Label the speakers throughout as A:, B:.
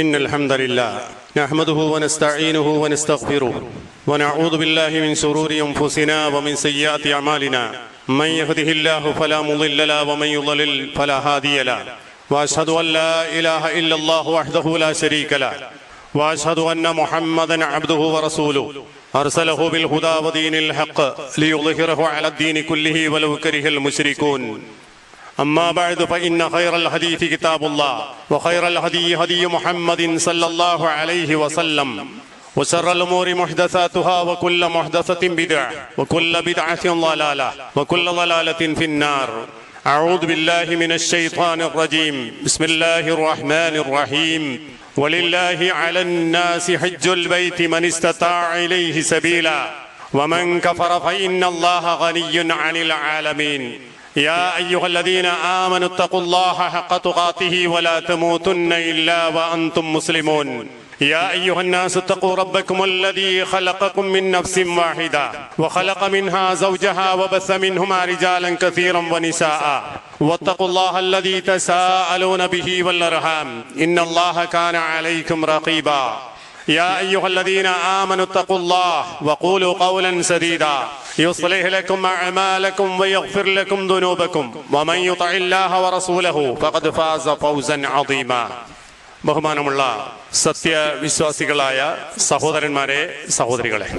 A: إن الحمد لله نحمده ونستعينه ونستغفره ونعوذ بالله من شرور أنفسنا ومن سيئات أعمالنا من يهده الله فلا مضل له ومن يضلل فلا هادي له وأشهد أن لا إله إلا الله وحده لا شريك له وأشهد أن محمدا عبده ورسوله أرسله بالهدى ودين الحق ليظهره على الدين كله ولو كره المشركون أما بعد فإن خير الحديث كتاب الله وخير الهدي هدي محمد صلى الله عليه وسلم وشر الأمور محدثاتها وكل محدثة بدعة وكل بدعة ضلالة وكل ضلالة في النار. أعوذ بالله من الشيطان الرجيم. بسم الله الرحمن الرحيم. ولله على الناس حج البيت من استطاع إليه سبيلا ومن كفر فإن الله غني عن العالمين. يا أيها الذين آمنوا اتقوا الله حق تقاته ولا تموتن إلا وأنتم مسلمون. يا أيها الناس اتقوا ربكم الذي خلقكم من نفس واحدة وخلق منها زوجها وبث منهما رجالا كثيرا ونساء واتقوا الله الذي تساءلون به والأرحام إن الله كان عليكم رقيبا. يا أيها الذين آمنوا اتقوا الله وقولوا قولا سديدا يصلح لكم أعمالكم ويغفر لكم ذنوبكم ومن يطع الله ورسوله فقد فاز فوزا عظيما. ബഹുമാനമുള്ള സത്യവിശ്വാസികളായ സഹോദരന്മാരെ, സഹോദരികളെ,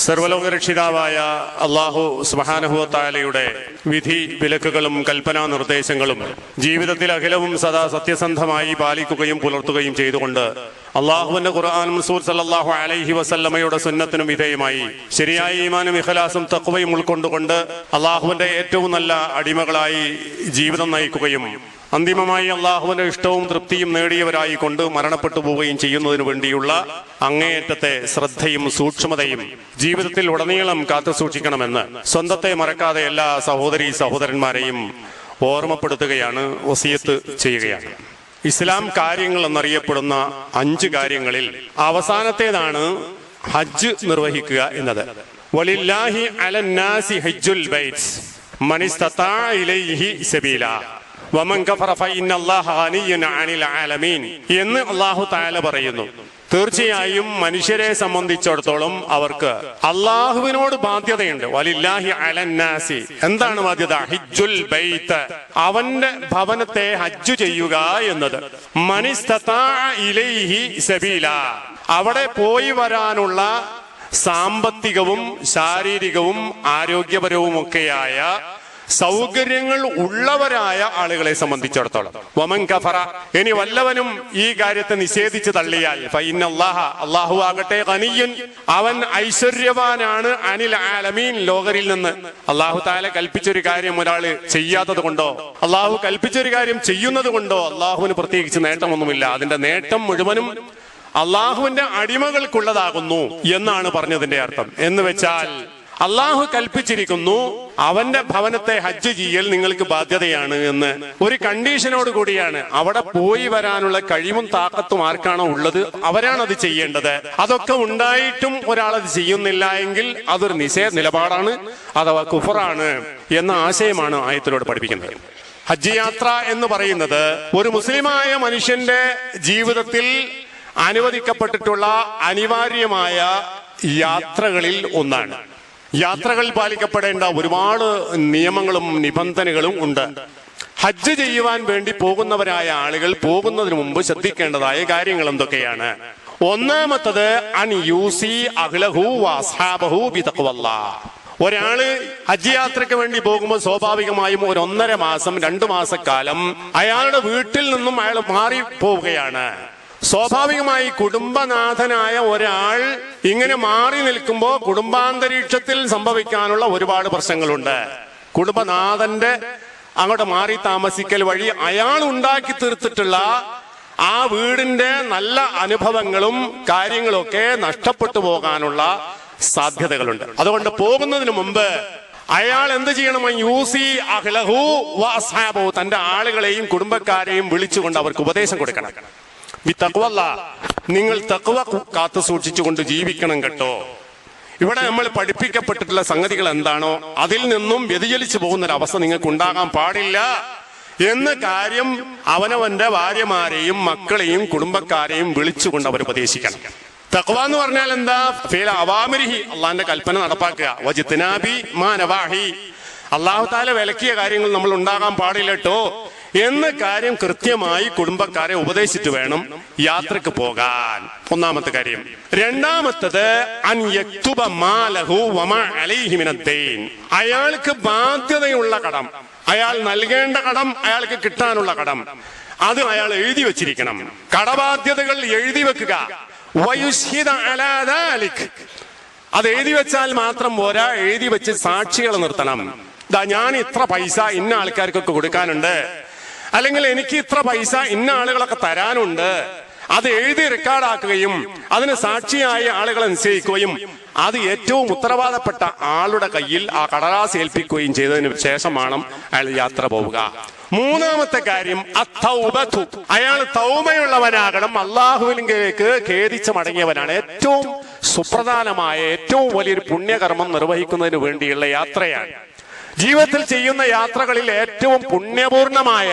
A: സർവ്വലോകരക്ഷിതാവായ അല്ലാഹു സുബ്ഹാനഹു വ തആലയുടെ വിധി വിലക്കുകളും കൽപ്പനാ നിർദ്ദേശങ്ങളും ജീവിതത്തിൽ അഖിലവും സദാ സത്യസന്ധമായി പാലിക്കുകയും പുലർത്തുകയും ചെയ്തുകൊണ്ട് അള്ളാഹുവിന്റെ ഖുർആനും റസൂൽ സല്ലല്ലാഹു അലൈഹി വസല്ലമയുടെ സുന്നത്തിനും വിധേയമായി ശരിയായ ഈമാനും ഇഖ്ലാസും തഖ്വയും ഉൾക്കൊണ്ടുകൊണ്ട് അള്ളാഹുവിന്റെ ഏറ്റവും നല്ല അടിമകളായി ജീവിതം നയിക്കുകയും അന്തിമമായി അള്ളാഹുവിന്റെ ഇഷ്ടവും തൃപ്തിയും നേടിയവരായി കൊണ്ട് മരണപ്പെട്ടു പോവുകയും ചെയ്യുന്നതിനു വേണ്ടിയുള്ള അങ്ങേയറ്റത്തെ ശ്രദ്ധയും സൂക്ഷ്മതയും ജീവിതത്തിൽ ഉടനീളം കാത്തു സൂക്ഷിക്കണമെന്ന് സ്വന്തത്തെ മറക്കാതെ എല്ലാ സഹോദരീ സഹോദരന്മാരെയും ഓർമ്മപ്പെടുത്തുകയാണ്, വസിയത്ത് ചെയ്യുകയാണ്. ഇസ്ലാം കാര്യങ്ങൾ എന്നറിയപ്പെടുന്ന 5 കാര്യങ്ങളിൽ അവസാനത്തേതാണ് ഹജ്ജ് നിർവഹിക്കുക എന്നത്. വലില്ലാഹി അലന്നാസി ഹജ്ജുൽ ബൈത്ത് മൻ ഇസ്തതാഅ ഇലൈഹി സബീല വമൻ കഫറ ഫഇന്നല്ലാഹ ഗനിയ്യുൻ അനിൽ ആലമീൻ എന്ന് അല്ലാഹു തആല പറയുന്നു. തീർച്ചയായും മനുഷ്യരെ സംബന്ധിച്ചിടത്തോളം അവർക്ക് അള്ളാഹുവിനോട് ബാധ്യതയുണ്ട്. വലില്ലാഹി അലന്നാസി, എന്താണ് ബാധ്യത? ഹജ്ജുൽ ബൈത്ത്, അവന്റെ ഭവനത്തെ ഹജ്ജ് ചെയ്യുക എന്നത്. മനിസ്തതാഅ ഇലൈഹി സബീല, അവിടെ പോയി വരാനുള്ള സാമ്പത്തികവും ശാരീരികവും ആരോഗ്യപരവുമൊക്കെയായ സൗകര്യങ്ങൾ ഉള്ളവരായ ആളുകളെ സംബന്ധിച്ചിടത്തോളം. വമൻ കഫറ, ഇനി വല്ലവനും ഈ കാര്യത്തെ നിഷേധിച്ച് തള്ളിയാൽ ഫഇന്നല്ലാഹ, അല്ലാഹു ആകട്ടെ ഗനിയ്യുൻ, അവൻ ഐശ്വര്യവാനാണ് അനിൽ ആലമീൻ, ലോകരിൽ നിന്ന്. അല്ലാഹു തആല കൽപ്പിച്ചൊരു കാര്യം ഒരാൾ ചെയ്യാത്തത് കൊണ്ടോ അല്ലാഹു കൽപ്പിച്ചൊരു കാര്യം ചെയ്യുന്നത് കൊണ്ടോ അല്ലാഹുവിന് പ്രത്യേകിച്ച് നേട്ടമൊന്നുമില്ല. അതിന്റെ നേട്ടം മുഴുവനും അല്ലാഹുവിന്റെ അടിമകൾക്കുള്ളതാകുന്നു എന്നാണ് പറഞ്ഞതിന്റെ അർത്ഥം. എന്ന് വെച്ചാൽ അള്ളാഹു കൽപ്പിച്ചിരിക്കുന്നു അവന്റെ ഭവനത്തെ ഹജ്ജ് ചെയ്യൽ നിങ്ങൾക്ക് ബാധ്യതയാണ് എന്ന്. ഒരു കണ്ടീഷനോട് കൂടിയാണ്. അവിടെ പോയി വരാനുള്ള കഴിവും താക്കത്തും ആർക്കാണോ ഉള്ളത് അവരാണത് ചെയ്യേണ്ടത്. അതൊക്കെ ഉണ്ടായിട്ടും ഒരാളത് ചെയ്യുന്നില്ല എങ്കിൽ അതൊരു നിലപാടാണ്, അഥവാ കുഫറാണ് എന്ന ആശയമാണ് ആയത്തിലൂടെ പഠിപ്പിക്കുന്നത്. ഹജ്ജ് യാത്ര എന്ന് പറയുന്നത് ഒരു മുസ്ലിമായ മനുഷ്യന്റെ ജീവിതത്തിൽ അനുവദിക്കപ്പെട്ടിട്ടുള്ള അനിവാര്യമായ യാത്രകളിൽ ഒന്നാണ്. യാത്രകൾ പാലിക്കപ്പെടേണ്ട ഒരുപാട് നിയമങ്ങളും നിബന്ധനകളും ഉണ്ട്. ഹജ്ജ് ചെയ്യുവാൻ വേണ്ടി പോകുന്നവരായ ആളുകൾ പോകുന്നതിന് മുമ്പ് ശ്രദ്ധിക്കേണ്ടതായ കാര്യങ്ങൾ എന്തൊക്കെയാണ്? ഒന്നാമത്തത് അൻ യൂസി അഹ്ലഹു വഅസ്ഹാബഹു ബിതഖ്വല്ലാഹ്. ഒരാള് ഹജ്ജ് യാത്രയ്ക്ക് വേണ്ടി പോകുമ്പോൾ സ്വാഭാവികമായും 1.5 മാസം 2 മാസക്കാലം അയാളുടെ വീട്ടിൽ നിന്നും അയാൾ മാറി പോവുകയാണ്. സ്വാഭാവികമായി കുടുംബനാഥനായ ഒരാൾ ഇങ്ങനെ മാറി നിൽക്കുമ്പോൾ കുടുംബാന്തരീക്ഷത്തിൽ സംഭവിക്കാനുള്ള ഒരുപാട് പ്രശ്നങ്ങളുണ്ട്. കുടുംബനാഥന്റെ അങ്ങോട്ട് മാറി താമസിക്കൽ വഴി അയാൾ ഉണ്ടാക്കി തീർത്തിട്ടുള്ള ആ വീടിന്റെ നല്ല അനുഭവങ്ങളും കാര്യങ്ങളൊക്കെ നഷ്ടപ്പെട്ടു പോകാനുള്ള സാധ്യതകളുണ്ട്. അതുകൊണ്ട് പോകുന്നതിന് മുമ്പ് അയാൾ എന്ത് ചെയ്യണം? യൂസി അഹ്ലഹു വഅസ്ഹാബഹു, തന്റെ ആളുകളെയും കുടുംബക്കാരെയും വിളിച്ചുകൊണ്ട് അവർക്ക് ഉപദേശം കൊടുക്കണം. നിങ്ങൾ തഖ്വ കാത്തു സൂക്ഷിച്ചുകൊണ്ട് ജീവിക്കണം കേട്ടോ. ഇവിടെ നമ്മൾ പഠിപ്പിക്കപ്പെട്ടിട്ടുള്ള സംഗതികൾ എന്താണോ അതിൽ നിന്നും വ്യതിചലിച്ചു പോകുന്ന ഒരു അവസ്ഥ നിങ്ങൾക്ക് ഉണ്ടാകാൻ പാടില്ല എന്ന കാര്യം അവനവന്റെ ഭാര്യമാരെയും മക്കളെയും കുടുംബക്കാരെയും വിളിച്ചുകൊണ്ട് അവർ ഉപദേശിക്കണം. തഖ്വ എന്ന് പറഞ്ഞാൽ എന്താ? ഫീല അവാമിരിഹി, അള്ളാഹിന്റെ കൽപ്പന നടപ്പാക്കുക. വജ്തനാബി മാ നവാഹി, അള്ളാഹു തആല വിലക്കിയ കാര്യങ്ങൾ നമ്മൾ ഉണ്ടാകാൻ പാടില്ലട്ടോ എന്ന കാര്യം കൃത്യമായി കുടുംബക്കാരെ ഉപദേശിച്ചു വേണം യാത്രക്ക് പോകാൻ. ഒന്നാമത്തെ കാര്യം. രണ്ടാമത്തത് അൻ യക്തുബ മാലഹു വമാ അലൈഹി മിനദ്ദൈൻ, അയാൾക്ക് ബാധ്യതയുള്ള കടം, അയാൾ നൽകേണ്ട കടം, അയാൾക്ക് കിട്ടാനുള്ള കടം, അത് അയാൾ എഴുതി വെച്ചിരിക്കണം. കടബാധ്യതകൾ എഴുതി വെക്കുക. വയുശ്ഹിദ അലാ ദാലിക്, അത് എഴുതി വെച്ചാൽ മാത്രം പോരാ, എഴുതി വെച്ച് സാക്ഷികൾ നിർത്തണം. ഞാൻ ഇത്ര പൈസ ഇന്ന ആൾക്കാർക്കൊക്കെ കൊടുക്കാനുണ്ട്, അല്ലെങ്കിൽ എനിക്ക് ഇത്ര പൈസ ഇന്ന ആളുകളൊക്കെ തരാനുണ്ട്, അത് എഴുതി റെക്കോർഡാക്കുകയും അതിന് സാക്ഷിയായ ആളുകളെ നിശ്ചയിക്കുകയും അത് ഏറ്റവും ഉത്തരവാദപ്പെട്ട ആളുടെ കയ്യിൽ ആ കടലാസ് ഏൽപ്പിക്കുകയും ചെയ്തതിന് ശേഷമാണ് അയാൾ യാത്ര പോവുക. മൂന്നാമത്തെ കാര്യം അത്തൗബതു, അയാൾ തൗബയുള്ളവനാകണം, അള്ളാഹുവിലേക്ക് ഖേദിച്ച് മടങ്ങിയവനാണ്. ഏറ്റവും സുപ്രധാനമായ ഏറ്റവും വലിയൊരു പുണ്യകർമ്മം നിർവഹിക്കുന്നതിന് വേണ്ടിയുള്ള യാത്രയാണ്. ജീവിതത്തിൽ ചെയ്യുന്ന യാത്രകളിൽ ഏറ്റവും പുണ്യപൂർണമായ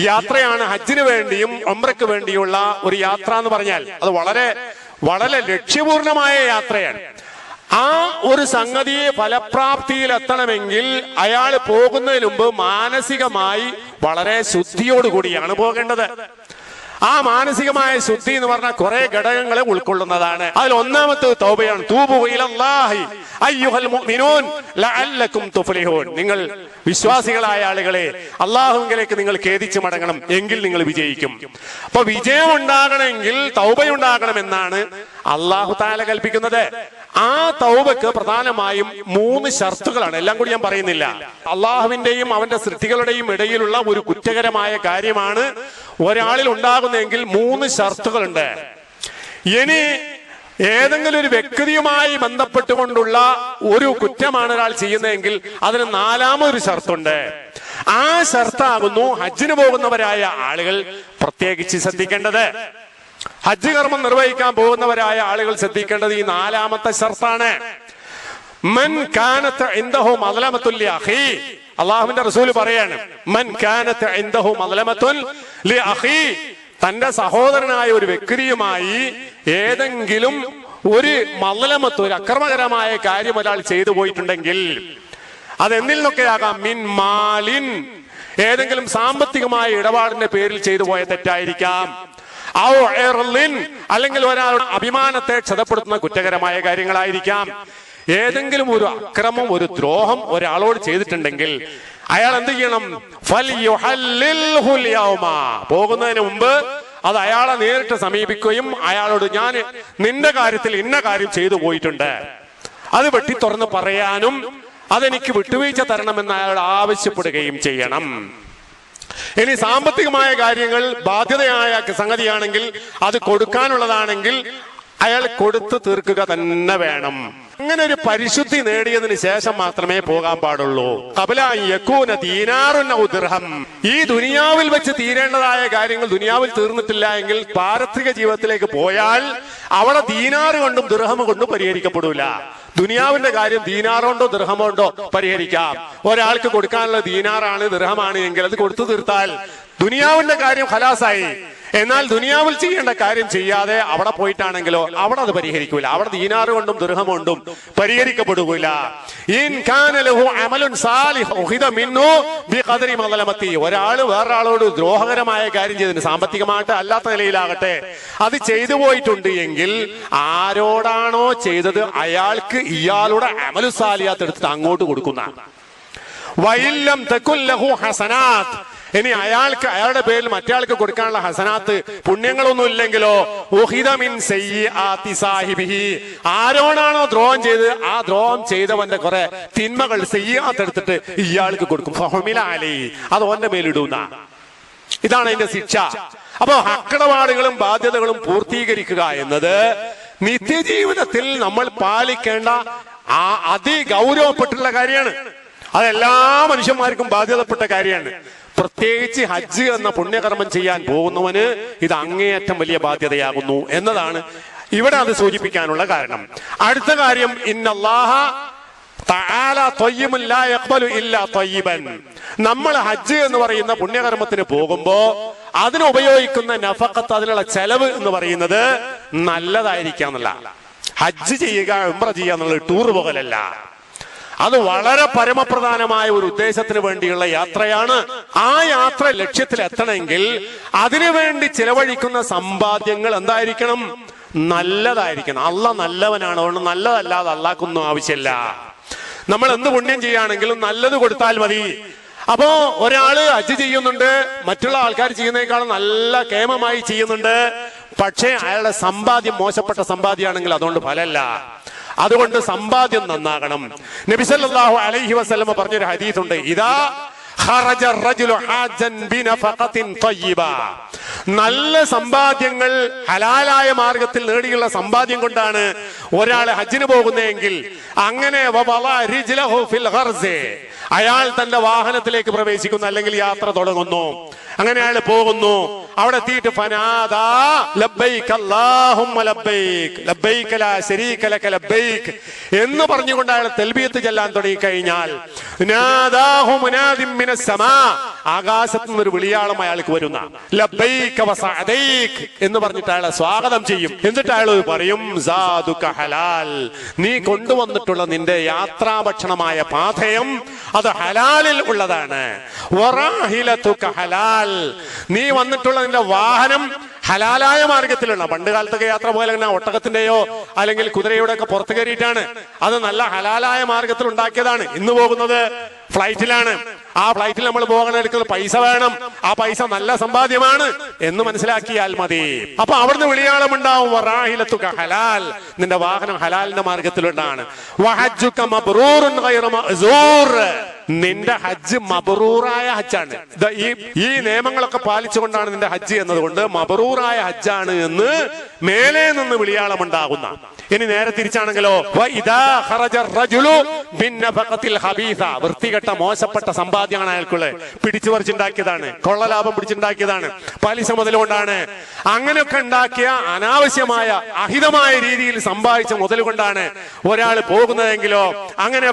A: യാത്രയാണ് ഹജ്ജിന് വേണ്ടിയും ഉംറയ്ക്ക് വേണ്ടിയുള്ള ഒരു യാത്ര എന്ന് പറഞ്ഞാൽ. അത് വളരെ വളരെ ലക്ഷ്യപൂർണമായ യാത്രയാണ്. ആ ഒരു സംഗതിയെ ഫലപ്രാപ്തിയിൽ എത്തണമെങ്കിൽ അയാൾ പോകുന്നതിന് മുമ്പ് മാനസികമായി വളരെ ശുദ്ധിയോടുകൂടിയാണ് പോകേണ്ടത്. ആ മാനസികമായ ശുദ്ധി എന്ന് പറഞ്ഞാൽ കുറെ ഘടകങ്ങളെ ഉൾക്കൊള്ളുന്നതാണ്. അതിൽ ഒന്നാമത്തെ തൗബയാണ്. തൂബു ഇലല്ലാഹി അയ്യുഹൽ മുഅ്മിനൂൻ ലഅല്ലകും തുഫ്ലിഹൂൻ, നിങ്ങൾ വിശ്വാസികളായ ആളുകളെ അള്ളാഹുവിലേക്ക് നിങ്ങൾ ഖേദിച്ച് മടങ്ങണം, എങ്കിൽ നിങ്ങൾ വിജയിക്കും. അപ്പൊ വിജയം ഉണ്ടാകണമെങ്കിൽ തൗബയുണ്ടാകണമെന്നാണ് അള്ളാഹു തആല കൽപ്പിക്കുന്നത്. ആ തൗബക്ക് പ്രധാനമായും 3 ഷർത്തുകളാണ്. എല്ലാം കൂടി ഞാൻ പറയുന്നില്ല. അള്ളാഹുവിന്റെയും അവന്റെ സൃഷ്ടികളുടെയും ഇടയിലുള്ള ഒരു കുറ്റകരമായ കാര്യമാണ് ഒരാളിൽ ഉണ്ടാകുന്നതെങ്കിൽ 3 ഷർത്തുകളുണ്ട്. ഇനി ഏതെങ്കിലും ഒരു വ്യക്തിയുമായി ബന്ധപ്പെട്ടുകൊണ്ടുള്ള ഒരു കുറ്റമാണ് ഒരാൾ ചെയ്യുന്നതെങ്കിൽ അതിന് 4ാമതൊരു ഷർത്തുണ്ട്. ആ ഷർത്താകുന്നു ഹജ്ജിന് പോകുന്നവരായ ആളുകൾ പ്രത്യേകിച്ച് ശ്രദ്ധിക്കേണ്ടത്. ഹജ്ജ് കർമ്മം നിർവഹിക്കാൻ പോകുന്നവരായ ആളുകൾ ശ്രദ്ധിക്കേണ്ടത് ഈ 4ാമത്തെ ഷർത്താണ്. മൻ കാനത ഇൻദഹു മദ്ലമത്തുൻ ലിഅഖി, അല്ലാഹുവിന്റെ റസൂൽ പറയാണ്, മൻ കാനത ഇൻദഹു മദ്ലമത്തുൻ ലിഅഖി, തന്റെ സഹോദരനായ ഒരു വ്യക്തിയുമായി ഏതെങ്കിലും ഒരു മദ്ലമത്ത്, ഒരു അക്രമകരമായ കാര്യം ഒരാൾ ചെയ്തു പോയിട്ടുണ്ടെങ്കിൽ അതെന്തിൽ നിന്നൊക്കെയാകാം. മിൻ മാലിൻ, ഏതെങ്കിലും സാമ്പത്തികമായ ഇടപാടിന്റെ പേരിൽ ചെയ്തു പോയ തെറ്റായിരിക്കാം. ഔ ഇർലിൻ, അല്ലെങ്കിൽ ഒരാളുടെ അഭിമാനത്തെ ക്ഷതപ്പെടുത്തുന്ന കുറ്റകരമായ കാര്യങ്ങളായിരിക്കാം. ഏതെങ്കിലും ഒരു അക്രമം, ഒരു ദ്രോഹം ഒരാളോട് ചെയ്തിട്ടുണ്ടെങ്കിൽ അയാൾ എന്ത് ചെയ്യണം? ഫൽയുഹല്ലിൽഹു യൗമ, പോകുന്നതിന് മുമ്പ് അത് അയാളെ നേരിട്ട് സമീപിക്കുകയും അയാളോട് ഞാൻ നിന്റെ കാര്യത്തിൽ ഇന്ന കാര്യം ചെയ്തു പോയിട്ടുണ്ട്, അത് വെട്ടി തുറന്ന് പറയാനും അതെനിക്ക് വിട്ടുവീഴ്ച തരണമെന്ന് അയാളോട് ആവശ്യപ്പെടുകയും ചെയ്യണം. ഇനി സാമ്പത്തികമായ കാര്യങ്ങൾ ബാധ്യതയായ സംഗതിയാണെങ്കിൽ അത് കൊടുക്കാനുള്ളതാണെങ്കിൽ അയാൾ കൊടുത്തു തീർക്കുക തന്നെ വേണം. അങ്ങനെ ഒരു പരിശുദ്ധി നേടിയതിനു ശേഷം മാത്രമേ പോകാൻ പാടുള്ളൂ. ഖബല യകൂന ദീനാറുൻ ഔ ദിർഹം, ഈ ദുനിയാവിൽ വെച്ച് തീരേണ്ടതായ കാര്യങ്ങൾ ദുനിയാവിൽ തീർന്നിട്ടില്ല എങ്കിൽ പാരത്രിക ജീവിതത്തിലേക്ക് പോയാൽ അവിടെ ദീനാറ് കൊണ്ടും ദിർഹം കൊണ്ടും പരിഹരിക്കപ്പെടൂല. ദുനിയാവിന്റെ കാര്യം ദീനാറുകൊണ്ടോ ദിർഹമുണ്ടോ പരിഹരിക്കാം. ഒരാൾക്ക് കൊടുക്കാനുള്ള ദീനാറാണ് ദിർഹമാണ് എങ്കിൽ അത് കൊടുത്തു തീർത്താൽ ദുനിയാവിന്റെ കാര്യം ഖലാസായി. എന്നാൽ ദുനിയാവിൽ ചെയ്യേണ്ട കാര്യം ചെയ്യാതെ അവിടെ പോയിട്ടാണെങ്കിലോ അവിടെ അത് പരിഹരിക്കൂല. അവിടെ ദീനാറ് കൊണ്ടും ദിർഹം കൊണ്ടും പരിഹരിക്കപ്പെടുകയില്ല. ഇൻ കാന ലഹു അമലുൻ സാലിഹ് ഉഖിദ മിൻഹു ബിഖദരി മദ്ലമതി, ഒരാള് വേറൊരാളോട് ദ്രോഹകരമായ കാര്യം ചെയ്തതിന് സാമ്പത്തികമായിട്ട് അല്ലാത്ത നിലയിലാകട്ടെ അത് ചെയ്തു പോയിട്ടുണ്ട് എങ്കിൽ ആരോടാണോ ചെയ്തത് അയാൾക്ക് ഇയാളുടെ അമലു സാലിഹാത്ത് എടുത്തിട്ട് അങ്ങോട്ട് കൊടുക്കുന്ന. വഇല്ലം തകുൽ ലഹു ഹസനാത്ത്, ഇനി അയാൾക്ക് അയാളുടെ പേരിൽ മറ്റേയാൾക്ക് കൊടുക്കാനുള്ള ഹസനാത്ത് പുണ്യങ്ങളൊന്നും ഇല്ലെങ്കിലോ ഉഖിദ മിൻ സയ്യിആതി സാഹിബിഹി, ആരോടാണോ ദ്രോഹം ചെയ്ത് ആ ദ്രോഹം ചെയ്തവന്റെ കുറെ തിന്മകൾ സയ്യിആത്ത് എടുത്തിട്ട് ഇയാൾക്ക് കൊടുക്കും. ഫഹുമില അലൈഹി, അത് ഓന്റെ മേലിടുന്ന. ഇതാണ് അതിന്റെ ശിക്ഷ. അപ്പോ ഹക്കിടപാടുകളും ബാധ്യതകളും പൂർത്തീകരിക്കുക എന്നത് നിത്യജീവിതത്തിൽ നമ്മൾ പാലിക്കേണ്ട അതിഗൗരവപ്പെട്ടുള്ള കാര്യമാണ്. അതെല്ലാ മനുഷ്യന്മാർക്കും ബാധ്യതപ്പെട്ട കാര്യമാണ്. പ്രത്യേകിച്ച് ഹജ്ജ് എന്ന പുണ്യകർമ്മം ചെയ്യാൻ പോകുന്നവന് ഇത് അങ്ങേയറ്റം വലിയ ബാധ്യതയാകുന്നു എന്നതാണ് ഇവിടെ അത് സൂചിപ്പിക്കാനുള്ള കാരണം. അടുത്ത കാര്യം, ഇന്നല്ലാഹ തആല ത്വയ്യിബുൻ ലാ യഖ്ബലു ഇല്ലാ ത്വയ്യിബൻ. നമ്മൾ ഹജ്ജ് എന്ന് പറയുന്ന പുണ്യകർമ്മത്തിന് പോകുമ്പോ അതിന് ഉപയോഗിക്കുന്ന നഫഖത്ത്, അതിനുള്ള ചെലവ് എന്ന് പറയുന്നത് നല്ലതായിരിക്കാന്നല്ല. ഹജ്ജ് ചെയ്യുക, ഉംറ ചെയ്യുക എന്നുള്ളത് ടൂർ പോകലല്ല. അത് വളരെ പരമപ്രധാനമായ ഒരു ഉദ്ദേശത്തിന് വേണ്ടിയുള്ള യാത്രയാണ്. ആ യാത്ര ലക്ഷ്യത്തിൽ എത്തണമെങ്കിൽ അതിനുവേണ്ടി ചിലവഴിക്കുന്ന സമ്പാദ്യങ്ങൾ എന്തായിരിക്കണം? നല്ലതായിരിക്കണം. അള്ളാഹ് നല്ലവനാണ്. അതുകൊണ്ട് നല്ലതല്ലാതെ അള്ളാഹ്ക്കൊന്നും ആവശ്യമില്ല. നമ്മൾ എന്ത് പുണ്യം ചെയ്യുകയാണെങ്കിലും നല്ലത് കൊടുത്താൽ മതി. അപ്പോ ഒരാള് ഹജ്ജ് ചെയ്യുന്നുണ്ട്, മറ്റുള്ള ആൾക്കാർ ചെയ്യുന്നതിനേക്കാളും നല്ല കേമമായി ചെയ്യുന്നുണ്ട്, പക്ഷേ അയാളുടെ സമ്പാദ്യം മോശപ്പെട്ട സമ്പാദ്യമാണെങ്കിൽ അതുകൊണ്ട് ഫലമില്ല. അതുകൊണ്ട് സമ്പാദ്യം നന്നാകണം. നബി സല്ലല്ലാഹു അലൈഹി വസല്ലം പറഞ്ഞൊരു ഹദീസുണ്ട്, ഇദാ ഖറജ റജുലു ഹാജൻ ബിനഫഖത്തിൻ ത്വയ്യിബ. നല്ല സമ്പാദ്യങ്ങൾ ഹലാലായ മാർഗത്തിൽ നേടിയുള്ള സമ്പാദ്യം കൊണ്ടാണ് ഒരാൾ ഹജ്ജിന് പോകുന്നതെങ്കിൽ അങ്ങനെ അയാൾ തന്റെ വാഹനത്തിലേക്ക് പ്രവേശിക്കുന്നു, അല്ലെങ്കിൽ യാത്ര തുടങ്ങുന്നു. അങ്ങനെ അയാൾ പോകുന്നു. അവിടെ എത്തിയിട്ട് ഫനാദാ ലബ്ബൈക് അല്ലാഹുമ്മ ലബ്ബൈക് ലബ്ബൈക ലാ ശരീക ലക ലബ്ബൈക് എന്ന് പറഞ്ഞുകൊണ്ട് അയാൾ തൽബിയത്ത് ചൊല്ലാൻ തുടങ്ങി കഴിഞ്ഞാൽ നാദാഹു മുനാദിൻ മിനസ് സമാ, ആകാശത്തു നിന്ന് ഒരു വിളിയാളം അയാൾക്ക് വരുന്ന ലബ്ബൈക വസഅദൈക് എന്ന് പറഞ്ഞിട്ട് അയാളെ സ്വാഗതം ചെയ്യും. എന്നിട്ട് അയാൾ പറയും സാദുക ഹലാൽ, നീ കൊണ്ടുവന്നിട്ടുള്ള നിന്റെ യാത്രാ ഭക്ഷണമായ പാഥേയം അത് ഹലാലിൽ ഉള്ളതാണ്. വറാഹിലതുക ഹലാൽ, നീ വന്നിട്ടുള്ള നിന്റെ വാഹനം ഹലാലായ മാർഗത്തിലുള്ള. പണ്ട് കാലത്തൊക്കെ യാത്ര പോലെ തന്നെ ഒട്ടകത്തിന്റെയോ അല്ലെങ്കിൽ കുതിരയുടെ ഒക്കെ പുറത്ത് കയറിയിട്ടാണ്. അത് നല്ല ഹലാലായ മാർഗത്തിൽ ഉണ്ടാക്കിയതാണ്. ഇന്ന് പോകുന്നത് ഫ്ലൈറ്റിലാണ്. ആ ഫ്ലൈറ്റിൽ നമ്മൾ പോകണമെടുക്കുന്ന പൈസ വേണം. ആ പൈസ നല്ല സമ്പാദ്യമാണ് എന്ന് മനസ്സിലാക്കിയാൽ മതി. അപ്പൊ അവിടുന്ന് വിളിയാളം ഉണ്ടാവും, വറാഹിലതുക ഹലാൽ, നിന്റെ വാഹനം ഹലാലിന്റെ മാർഗത്തിലുണ്ടാണ്. വഹജ്ജുക മബ്റൂറുൻ ഗൈറ മഅ്സൂർ, നിന്റെ ഹജ്ജ് മബ്റൂറായ ഹജ്ജാണ്. ഈ നിയമങ്ങളൊക്കെ പാലിച്ചുകൊണ്ടാണ് നിന്റെ ഹജ്ജ് എന്നതുകൊണ്ട് മബ്റൂറായ ഹജ്ജാണ് എന്ന് മേലെ നിന്ന് വിളിയാളം ഉണ്ടാകുന്ന. ഇനി നേരെ തിരിച്ചാണെങ്കിലോ, വൃത്തികെട്ട മോശപ്പെട്ട സമ്പാദ്യമാണ് അയാൾക്കുള്ള, പിടിച്ചു പറിച്ചുണ്ടാക്കിയതാണ്, കൊള്ളലാഭം പിടിച്ചുണ്ടാക്കിയതാണ്, പലിശ മുതലുകൊണ്ടാണ്. അങ്ങനെയൊക്കെ ഉണ്ടാക്കിയ അനാവശ്യമായ അഹിതമായ രീതിയിൽ സമ്പാദിച്ച മുതൽ കൊണ്ടാണ് ഒരാൾ പോകുന്നതെങ്കിലോ, അങ്ങനെ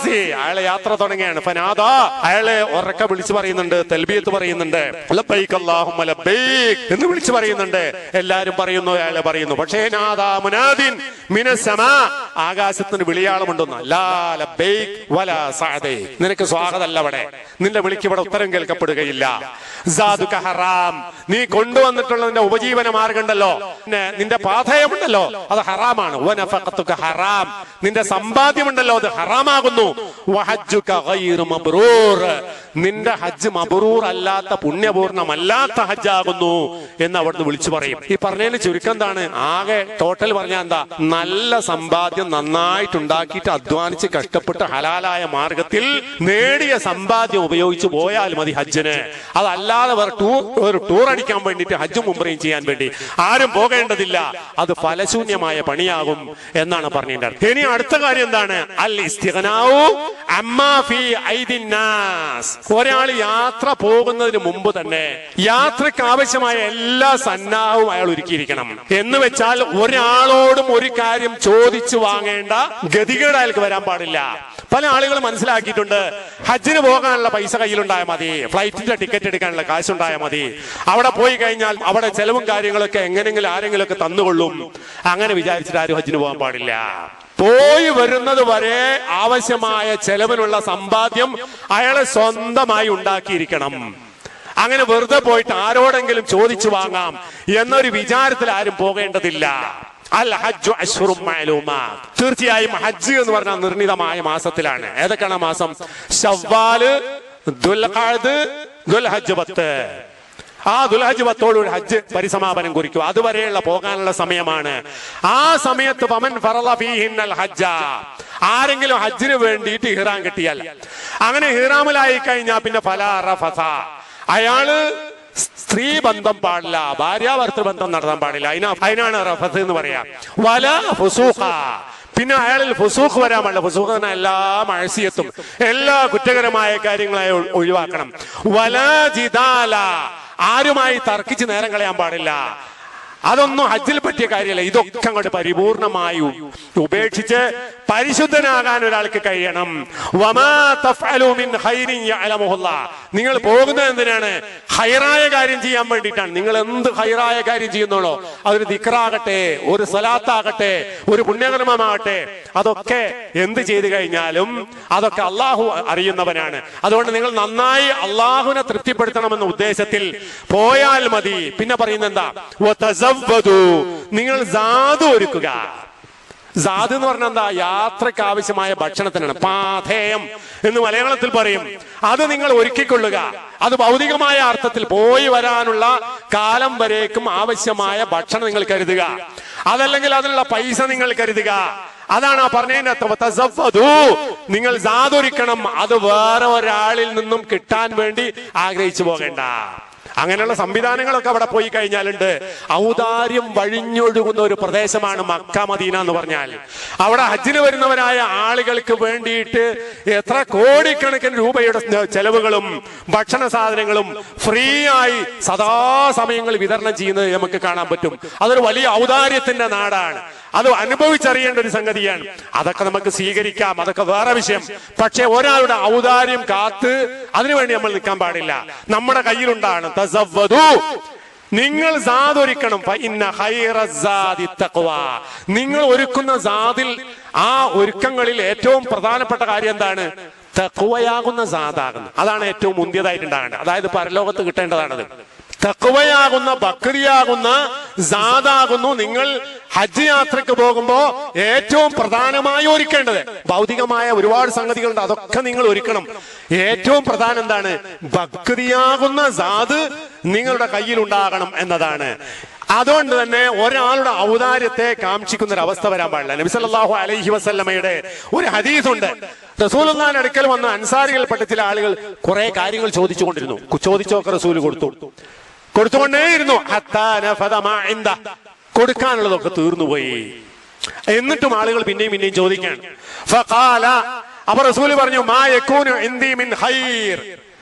A: അയാളെ യാത്ര തുടങ്ങിയാണ്. ഫനാദാ, അയാളെ ഉറക്കെ വിളിച്ചു പറയുന്നുണ്ട്, തൽബിയത്ത് പറയുന്നുണ്ട്, ലബ്ബൈക അല്ലാഹുമ്മ ലബ്ബൈക് എന്ന് വിളിച്ചു പറയുന്നുണ്ട്. എല്ലാരും പറയുന്നു, അയാളെ പറയുന്നു. പക്ഷേ നാദാ മുനാദിൻ മിനസ് സമാ, ആകാശത്തിന് വിളിയാളമുണ്ടെന്ന്. ലാ ലബ്ബൈക് വലാ സഅദൈക്, നിനക്ക് സ്വാഗതമല്ല അവിടെ, നിന്റെ വിളിക്ക് ഇവിടെ ഉത്തരം കേൾക്കപ്പെടുകയില്ല. സാദുക ഹറാം, നീ കൊണ്ടുവന്നിട്ടുള്ള നിന്റെ ഉപജീവന മാർഗം ഉണ്ടല്ലോ, നിന്റെ പാഥേയമുണ്ടല്ലോ, അത് ഹറാമാണ്. വനഫഖതുക ഹറാം, നിന്റെ സമ്പാദ്യമുണ്ടല്ലോ അത് ഹറാമാകുന്നു. വഹജ്ജുക ഗൈറു മബ്റൂർ, നിന്റെ ഹജ്ജ് മബ്റൂർ അല്ലാത്ത, പുണ്യപൂർണ്ണമല്ലാത്ത ഹജ്ജാകുന്നു എന്ന് അവിടുന്ന് വിളിച്ചു പറയും. ഈ പറഞ്ഞതിന് ചുരുക്കം എന്താണ്? ആകെ ടോട്ടൽ പറഞ്ഞാൽ എന്താ? നല്ല സമ്പാദ്യം നന്നായിട്ടുണ്ടാക്കിയിട്ട് അധ്വാനിച്ച് കഷ്ടപ്പെട്ട് ഹലാലായ മാർഗത്തിൽ നേടിയ സമ്പാദ്യം ഉപയോഗിച്ച് പോയാൽ മതി ഹജ്ജിന്. അതല്ലാതെ ഒരു ടൂർ അടിക്കാൻ വേണ്ടിയിട്ട് ഹജ്ജും ഉംറയും ചെയ്യാൻ വേണ്ടി ആരും പോകേണ്ടതില്ല. അത് ഫലശൂന്യമായ പണിയാകും എന്നാണ് പറഞ്ഞിട്ടുള്ളത്. ഇനി അടുത്ത കാര്യം എന്താണ്? അൽ ഇസ്തിഗ്നാഉ അമ്മാ ഫീ ഐദിൻ നാസ്. ഒരാൾ യാത്ര പോകുന്നതിന് മുമ്പ് തന്നെ യാത്രക്ക് ആവശ്യമായ എല്ലാ സന്നാഹവും അയാൾ ഒരുക്കിയിരിക്കണം. എന്ന് വെച്ചാൽ ഒരാളോടും ഒരു കാര്യം ചോദിച്ചു വാങ്ങേണ്ട ഗതികേട് അയാൾക്ക് വരാൻ പാടില്ല. പല ആളുകൾ മനസ്സിലാക്കിയിട്ടുണ്ട്, ഹജ്ജിന് പോകാനുള്ള പൈസ കയ്യിലുണ്ടായാൽ മതി, ഫ്ലൈറ്റിന്റെ ടിക്കറ്റ് എടുക്കാനുള്ള കാശുണ്ടായാൽ മതി, അവിടെ പോയി കഴിഞ്ഞാൽ അവിടെ ചെലവും കാര്യങ്ങളൊക്കെ എങ്ങനെങ്കിലും ആരെങ്കിലും ഒക്കെ തന്നുകൊള്ളും. അങ്ങനെ വിചാരിച്ചിട്ട് ആരും ഹജ്ജിന് പോകാൻ പാടില്ല. പോയി വരുന്നത് വരെ ആവശ്യമായ ചെലവിനുള്ള സമ്പാദ്യം അയാളെ സ്വന്തമായി ഉണ്ടാക്കിയിരിക്കണം. അങ്ങനെ വെറുതെ പോയിട്ട് ആരോടെങ്കിലും ചോദിച്ചു വാങ്ങാം എന്നൊരു വിചാരത്തിൽ ആരും പോകേണ്ടതില്ല. അൽ ഹജ്ജു അശ്ഹുറും മഅലൂമാത്ത്, തീർച്ചയായും ഹജ്ജ് എന്ന് പറഞ്ഞാൽ നിർണിതമായ മാസത്തിലാണ്. ഏതൊക്കെയാണ് മാസം? ശവ്വാല്, ദുൽഖഅദ്, ദുൽഹജ്ജ് 10. ആ ദുൽഹജ്ജ് 10 ഹജ്ജ് പരിസമാപനം കുറിക്കും. അതുവരെയുള്ള പോകാനുള്ള സമയമാണ്. ആ സമയത്ത് ഫമൻ ഫറള ഫീഹിന്നൽ ഹജ്ജ, ആരെങ്കിലും ഹജ്ജിന് വേണ്ടിയിട്ട് ഇഹ്റാം കെട്ടിയാൽ, അങ്ങനെ ഇഹ്റാമിലായി കഴിഞ്ഞാൽ പിന്നെ ഫലാ റഫസ, അയാള് സ്ത്രീ ബന്ധം പാടില്ല, ഭാര്യാഭർത്തൃബന്ധം നടത്താൻ പാടില്ല. അതിനാണ് റഫസ് എന്ന് പറയാ. വല ഫുസൂഖ, പിന്നെ അയാളിൽ ഫുസൂഖ് വരാൻ പാടില്ല. ഫുസൂഖ് എന്ന എല്ലാ മഅസിയത്തും, എല്ലാ കുറ്റകരമായ കാര്യങ്ങളെ ഒഴിവാക്കണം. വല ജിദാല, ആരുമായി തർക്കിച്ച് നേരം കളയാൻ പാടില്ല.
B: അതൊന്നും ഹജ്ജിൽ പറ്റിയ കാര്യമല്ല. ഇതൊക്കെ അങ്ങോട്ട് പരിപൂർണമായി ഉപേക്ഷിച്ച് പരിശുദ്ധനാകാൻ ഒരാൾക്ക് കഴിയണം. വമാ തഫ്അലു മിൻ ഖൈരിൻ യഅലമുഹുല്ലാഹ്. നിങ്ങൾ പോകുന്നത് എന്തിനാണ്? ഖൈറായ കാര്യം ചെയ്യാൻ വേണ്ടിയിട്ടാണ്. നിങ്ങൾ എന്ത് ഖൈറായ കാര്യം ചെയ്യുന്നുള്ളോ, അതൊരു ദിക്റാകട്ടെ, ഒരു സ്വലാത്താകട്ടെ, ഒരു പുണ്യകർമ്മമാകട്ടെ, അതൊക്കെ എന്ത് ചെയ്തു കഴിഞ്ഞാലും അതൊക്കെ അള്ളാഹു അറിയുന്നവനാണ്. അതുകൊണ്ട് നിങ്ങൾ നന്നായി അള്ളാഹുവിനെ തൃപ്തിപ്പെടുത്തണമെന്ന ഉദ്ദേശത്തിൽ പോയാൽ മതി. പിന്നെ പറയുന്നത് എന്താ? നിങ്ങൾ സാധു ഒരുക്കുക. സാധു എന്ന് പറഞ്ഞാൽ എന്താ? യാത്രയ്ക്ക് ആവശ്യമായ ഭക്ഷണത്തിനാണ്. പാഥേയം എന്ന് മലയാളത്തിൽ പറയും. അത് നിങ്ങൾ ഒരുക്കിക്കൊള്ളുക. അത് ഭൗതികമായ അർത്ഥത്തിൽ പോയി വരാനുള്ള കാലം വരേക്കും ആവശ്യമായ ഭക്ഷണം നിങ്ങൾ കരുതുക. അതല്ലെങ്കിൽ അതിനുള്ള പൈസ നിങ്ങൾ കരുതുക. അതാണ് ആ പറഞ്ഞതിനകത്ത് നിങ്ങൾ സാധുരിക്കണം. അത് വേറെ ഒരാളിൽ നിന്നും കിട്ടാൻ വേണ്ടി ആഗ്രഹിച്ചു പോകേണ്ട. അങ്ങനെയുള്ള സംവിധാനങ്ങളൊക്കെ അവിടെ പോയി കഴിഞ്ഞാലുണ്ട്. ഔദാര്യം വഴിഞ്ഞൊഴുകുന്ന ഒരു പ്രദേശമാണ് മക്ക മദീന എന്ന് പറഞ്ഞാൽ. അവിടെ ഹജ്ജിന് വരുന്നവരായ ആളുകൾക്ക് വേണ്ടിയിട്ട് എത്ര കോടിക്കണക്കിന് രൂപയുടെ ചെലവുകളും ഭക്ഷണ സാധനങ്ങളും ഫ്രീ ആയി സദാസമയങ്ങളിൽ വിതരണം ചെയ്യുന്നത് നമുക്ക് കാണാൻ പറ്റും. അതൊരു വലിയ ഔദാര്യത്തിന്റെ നാടാണ്. അത് അനുഭവിച്ചറിയേണ്ട ഒരു സംഗതിയാണ്. അതൊക്കെ നമുക്ക് സ്വീകരിക്കാം, അതൊക്കെ വേറെ വിഷയം. പക്ഷെ ഒരാളുടെ ഔദാര്യം കാത്ത് അതിനുവേണ്ടി നമ്മൾ നിൽക്കാൻ പാടില്ല. നമ്മുടെ കയ്യിലുണ്ടാണ്. നിങ്ങൾ സാധൊരുക്കണം. നിങ്ങൾ ഒരുക്കുന്ന സാദിൽ, ആ ഒരുക്കങ്ങളിൽ ഏറ്റവും പ്രധാനപ്പെട്ട കാര്യം എന്താണ്? തഖ്വയാകുന്ന സാദാകുന്നു. അതാണ് ഏറ്റവും മുന്തിയതായിട്ടുണ്ടാകേണ്ടത്. അതായത് പരലോകത്ത് കിട്ടേണ്ടതാണത്. തഖ്വയാകുന്ന, ബക്രിയാകുന്ന സാദാകുന്നു നിങ്ങൾ ഹജ്ജ് യാത്രയ്ക്ക് പോകുമ്പോ ഏറ്റവും പ്രധാനമായി ഒരുക്കേണ്ടത്. ഭൗതികമായ ഒരുപാട് സംഗതികളുണ്ട്, അതൊക്കെ നിങ്ങൾ ഒരുക്കണം. ഏറ്റവും പ്രധാനം എന്താണ്? ബക്രിയാകുന്ന സാദ് നിങ്ങളുടെ കയ്യിൽ ഉണ്ടാകണം എന്നതാണ്. അതുകൊണ്ട് തന്നെ ഒരാളുടെ ഔദാര്യത്തെ കാക്ഷിക്കുന്ന ഒരു അവസ്ഥ വരാൻ പാടില്ല. നബി സല്ലല്ലാഹു അലൈഹി വസല്ലമയുടെ ഒരു ഹദീസുണ്ട്. റസൂലുള്ളാഹിന്റെ അടുക്കൽ വന്ന അൻസാരികൾപ്പെട്ട ചില ആളുകൾ കുറെ കാര്യങ്ങൾ ചോദിച്ചുകൊണ്ടിരുന്നു. ചോദിച്ചോക്കെ റസൂൽ കൊടുത്തുകൊണ്ടേയിരുന്നു. കൊടുക്കാനുള്ളതൊക്കെ തീർന്നുപോയി. എന്നിട്ടും ആളുകൾ പിന്നെയും ചോദിക്കാൻ. അപ്പൊ റസൂൽ പറഞ്ഞു, മാ യകൂനു ഇൻദി മിൻ ഖൈർ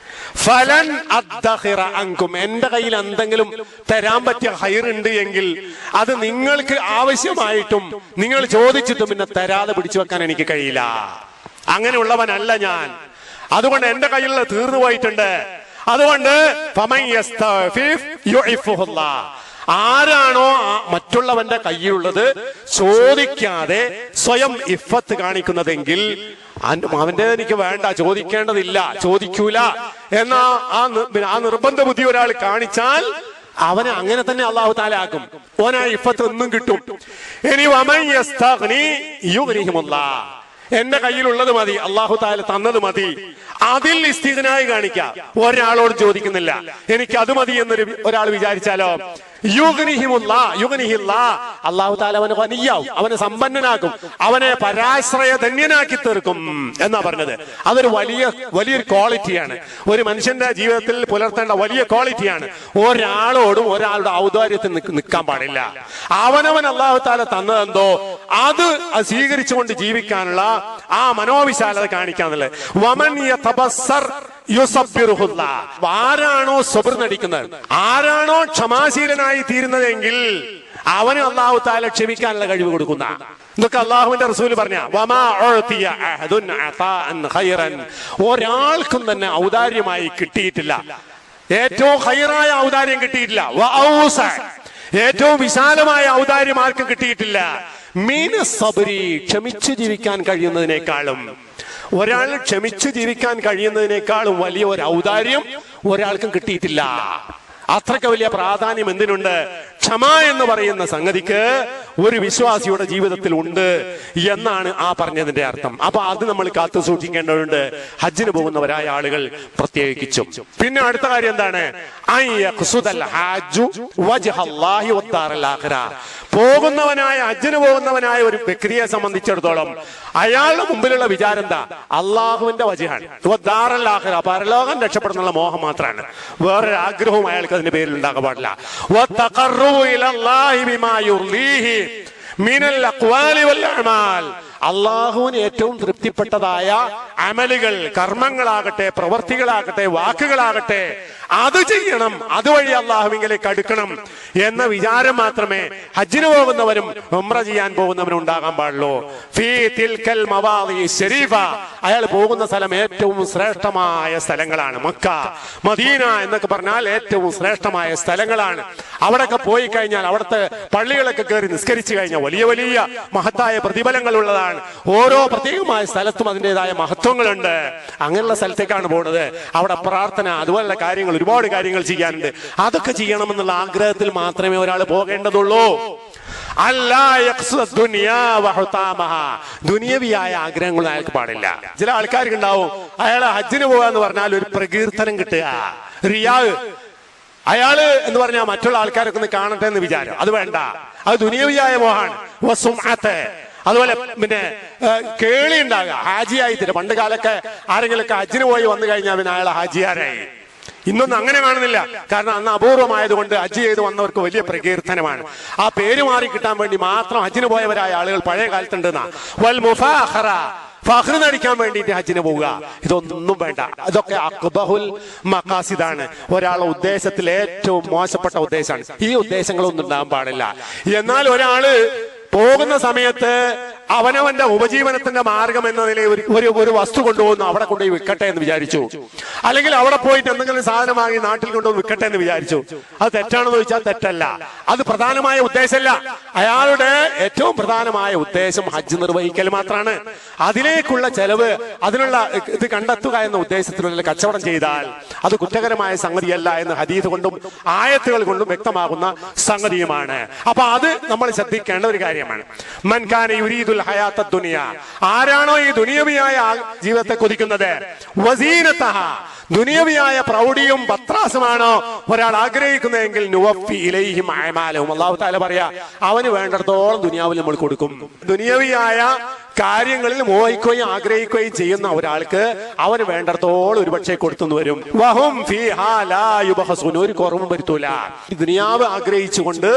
B: ഫലൻ അദ്ഖിറ അൻകും. എന്റെ കയ്യിൽ എന്തെങ്കിലും തരാൻ പറ്റിയ ഖൈർ ഉണ്ട് എങ്കിൽ അത് നിങ്ങൾക്ക് ആവശ്യമായിട്ടും നിങ്ങൾ ചോദിച്ചിട്ടും പിന്നെ തരാതെ പിടിച്ചു വെക്കാൻ എനിക്ക് കഴിയില്ല. അങ്ങനെയുള്ളവനല്ല ഞാൻ. അതുകൊണ്ട് എന്റെ കയ്യിൽ തീർന്നു പോയിട്ടുണ്ട്. അതുകൊണ്ട് ആരാണോ മറ്റുള്ളവന്റെ കയ്യിലുള്ളത് ചോദിക്കാതെ സ്വയം ഇഫത്ത് കാണിക്കുന്നതെങ്കിൽ അവന്റെ എനിക്ക് വേണ്ട, ചോദിക്കേണ്ടതില്ല, ചോദിക്കൂല എന്നാ ആ നിർബന്ധ ബുദ്ധി ഒരാൾ കാണിച്ചാൽ അവനെ അങ്ങനെ തന്നെ അള്ളാഹു തആല ആക്കും. ഓനാ ഇഫത്ത് ഒന്നും കിട്ടും. ഇനി എന്റെ കയ്യിലുള്ളത് മതി, അള്ളാഹു തആല തന്നത് മതി, അതിൽ ഇസ്തിഗ്നായി കാണിക്കാം. ഒരാളോട് ചോദിക്കുന്നില്ല. എനിക്ക് അത് മതി എന്നൊരു ഒരാൾ വിചാരിച്ചാലോ, അള്ളാഹു തആല അവനെ ഗനിയാവും, അവനെ സമ്പന്നനാക്കും, അവനെ പരാശ്രയ ധന്യനാക്കി തീർക്കും എന്നാ പറഞ്ഞത്. അതൊരു വലിയൊരു ക്വാളിറ്റിയാണ്. ഒരു മനുഷ്യന്റെ ജീവിതത്തിൽ പുലർത്തേണ്ട വലിയ ക്വാളിറ്റിയാണ്. ഒരാളോടും ഒരാളുടെ ഔദാര്യത്തിൽ നിൽക്കാൻ പാടില്ല. അവനവൻ അള്ളാഹു തആല തന്നതെന്തോ അത് സ്വീകരിച്ചുകൊണ്ട് ജീവിക്കാനുള്ള ആ മനോവിശാലത കാണിക്കാന്നുള്ളത്. ആരാണോ സബ്ർ നടിക്കുന്നത്, ആരാണോ ക്ഷമാശീലനായി തീരുന്നതെങ്കിൽ അവന് അല്ലാഹു തആല ക്ഷമിക്കാനുള്ള കഴിവ് കൊടുക്കുന്ന. ഇതൊക്കെ അല്ലാഹുവിന്റെ റസൂൽ പറഞ്ഞ ഒരാൾക്കും തന്നെ ഔദാര്യമായി കിട്ടിയിട്ടില്ല. ഏറ്റവും ഖൈറായ ഔദാര്യം കിട്ടിയിട്ടില്ല. ഏറ്റവും വിശാലമായ ഔദാര്യം ആർക്കും കിട്ടിയിട്ടില്ല. ക്ഷമിച്ചു ജീവിക്കാൻ കഴിയുന്നതിനേക്കാളും, ഒരാൾ ക്ഷമിച്ചു ജീവിക്കാൻ കഴിയുന്നതിനേക്കാളും വലിയ ഒരു ഔദാര്യം ഒരാൾക്കും കിട്ടിയിട്ടില്ല. അത്രയ്ക്ക് വലിയ പ്രാധാന്യം എന്തിനുണ്ട്? ക്ഷമ എന്ന് പറയുന്ന സംഗതിക്ക് ഒരു വിശ്വാസിയുടെ ജീവിതത്തിൽ ഉണ്ട് എന്നാണ് ആ പറഞ്ഞതിന്റെ അർത്ഥം. അപ്പൊ അത് നമ്മൾ കാത്തു സൂക്ഷിക്കേണ്ടതുണ്ട്, ഹജ്ജിന് പോകുന്നവരായ ആളുകൾ പ്രത്യേകിച്ചും. പിന്നെ അടുത്ത കാര്യം എന്താണ്? പോകുന്നവനായ, ഹജ്ജിന് പോകുന്നവനായ ഒരു വ്യക്തിയെ സംബന്ധിച്ചിടത്തോളം അയാളുടെ മുമ്പിലുള്ള വിചാരം എന്താ? അള്ളാഹുവിന്റെ വജ്ഹാണ്, പരലോകം രക്ഷപ്പെടുന്നുള്ള മോഹം മാത്രമാണ്. വേറൊരു ആഗ്രഹവും അയാൾക്ക് അതിന്റെ പേരിൽ ഉണ്ടാകാൻ പാടില്ല. അള്ളാഹുവിന് ഏറ്റവും തൃപ്തിപ്പെട്ടതായ അമലുകൾ, കർമ്മങ്ങളാകട്ടെ, പ്രവർത്തികളാകട്ടെ, വാക്കുകളാകട്ടെ, അത് ചെയ്യണം, അതുവഴി അള്ളാഹുവിലേക്ക് അടുക്കണം എന്ന വിചാരം മാത്രമേ ഹജ്ജിന് പോകുന്നവരും ഉംറ ചെയ്യാൻ പോകുന്നവരും ഉണ്ടാകാൻ പാടുള്ളൂ. ഫീ തിൽക്കൽ മവാദി ശരീഫ, അയാൾ പോകുന്ന സ്ഥലം ഏറ്റവും ശ്രേഷ്ഠമായ സ്ഥലങ്ങളാണ്. മക്ക, മദീന എന്നൊക്കെ പറഞ്ഞാൽ ഏറ്റവും ശ്രേഷ്ഠമായ സ്ഥലങ്ങളാണ്. അവിടെയൊക്കെ പോയി കഴിഞ്ഞാൽ അവിടുത്തെ പള്ളികളൊക്കെ കയറി നിസ്കരിച്ചു കഴിഞ്ഞാൽ വലിയ വലിയ മഹത്തായ പ്രതിഫലങ്ങൾ ഉള്ളതാണ്. ഓരോ പ്രത്യേകമായ സ്ഥലത്തും അതിൻ്റെതായ മഹത്വങ്ങളുണ്ട്. അങ്ങനെയുള്ള സ്ഥലത്തേക്കാണ് പോകുന്നത്. അവിടെ പ്രാർത്ഥന, അതുപോലുള്ള കാര്യങ്ങൾ, ഒരുപാട് കാര്യങ്ങൾ ചെയ്യാനുണ്ട്. അതൊക്കെ ചെയ്യണമെന്നുള്ള ആഗ്രഹത്തിൽ മാത്രമേ ഒരാൾ പോകേണ്ടതുള്ളൂ. ദുനിയവിയായ ആഗ്രഹങ്ങൾ അയാൾക്ക് പാടില്ല. ചില ആൾക്കാർക്ക് ഉണ്ടാവും, അയാളെ ഹജ്ജിന് പോകാന്ന് പറഞ്ഞാൽ ഒരു പ്രകീർത്തനം കിട്ടുക, റിയാ, അയാള് എന്ന് പറഞ്ഞാൽ മറ്റുള്ള ആൾക്കാരൊക്കെ ഒന്ന് കാണട്ടെ എന്ന് വിചാരം. അത് വേണ്ട, അത് ദുനിയവിയായ മോഹാണ്. അതുപോലെ പിന്നെ കേളി ഉണ്ടാകുക, ഹാജിയായി തീരും. പണ്ട് കാലൊക്കെ ആരെങ്കിലൊക്കെ ഹജ്ജിന് പോയി വന്നു കഴിഞ്ഞാൽ പിന്നെ അയാൾ ഹാജിയാരായി. ഇന്നൊന്നും അങ്ങനെ കാണുന്നില്ല. കാരണം അന്ന് അപൂർവമായതുകൊണ്ട് ഹജ്ജ് ചെയ്ത് വന്നവർക്ക് വലിയ പ്രകീർത്തനമാണ്. ആ പേര് മാറി കിട്ടാൻ വേണ്ടി മാത്രം ഹജ്ജിന് പോയവരായ ആളുകൾ പഴയ കാലത്തുണ്ടെന്നാ. വൽ മുഫാഖറ, ഫഖ്ർ നടിക്കാൻ വേണ്ടിയിട്ട് ഹജ്ജിന് പോവുക, ഇതൊന്നും വേണ്ട. അതൊക്കെ അഖ്ബഹുൽ മഖാസിദാണ്. ഒരാളുടെ ഉദ്ദേശത്തിൽ ഏറ്റവും മോശപ്പെട്ട ഉദ്ദേശമാണ്. ഈ ഉദ്ദേശങ്ങളൊന്നും ഉണ്ടാകാൻ പാടില്ല. എന്നാൽ ഒരാള് പോകുന്ന സമയത്ത് അവനവന്റെ ഉപജീവനത്തിന്റെ മാർഗം എന്ന നിലയിൽ ഒരു വസ്തു കൊണ്ടുപോകുന്നു, അവിടെ കൊണ്ടുപോയി വിൽക്കട്ടെ എന്ന് വിചാരിച്ചു. അല്ലെങ്കിൽ അവിടെ പോയിട്ട് എന്തെങ്കിലും സാധനം വാങ്ങി നാട്ടിൽ കൊണ്ടുപോയി വിൽക്കട്ടെ എന്ന് വിചാരിച്ചു. അത് തെറ്റാണെന്ന് ചോദിച്ചാൽ തെറ്റല്ല. അത് പ്രധാനമായ ഉദ്ദേശമല്ല. അയാളുടെ ഏറ്റവും പ്രധാനമായ ഉദ്ദേശം ഹജ്ജ് നിർവഹിക്കൽ മാത്രമാണ്. അതിലേക്കുള്ള ചെലവ്, അതിനുള്ള ഇത് കണ്ടെത്തുക എന്ന ഉദ്ദേശത്തിലുള്ള കച്ചവടം ചെയ്താൽ അത് കുറ്റകരമായ സംഗതിയല്ല എന്ന് ഹദീസ് കൊണ്ടും ആയത്തുകൾ കൊണ്ടും വ്യക്തമാകുന്ന സംഗതിയുമാണ്. അപ്പൊ അത് നമ്മൾ ശ്രദ്ധിക്കേണ്ട ഒരു കാര്യമാണ്. മൻ കാന യുരീദുൽ ഹയാത്തദ് ദുനിയ, ആരാണോ ഈ ദുനിയവിയായ ജീവിതത്തെ കൊതിക്കുന്നത്, വസീനതഹ, ദുനിയവിയായ പ്രൗഢിയും പത്രാസുമാണോ ഒരാൾ ആഗ്രഹിക്കുന്നതെങ്കിൽ നുവഫി ഇലൈഹിം അഅമാലഹും, അല്ലാഹു തആല പറയാ, അവന് വേണ്ടത്തോളം ദുനിയാവിൽ നമ്മൾ കൊടുക്കും. ദുനിയവിയായ കാര്യങ്ങളിൽ മോഹിക്കുകയും ആഗ്രഹിക്കുകയും ചെയ്യുന്ന ഒരാൾക്ക് അവന് വേണ്ടത്തോളം ഒരുപക്ഷെ കൊടുത്തു വരും. വഹും ഫീഹാ ലാ യുബ്ഖസൂൻ, ഒരു കുറവും വരുത്തൂല. ദുനിയാവ് ആഗ്രഹിച്ചുകൊണ്ട്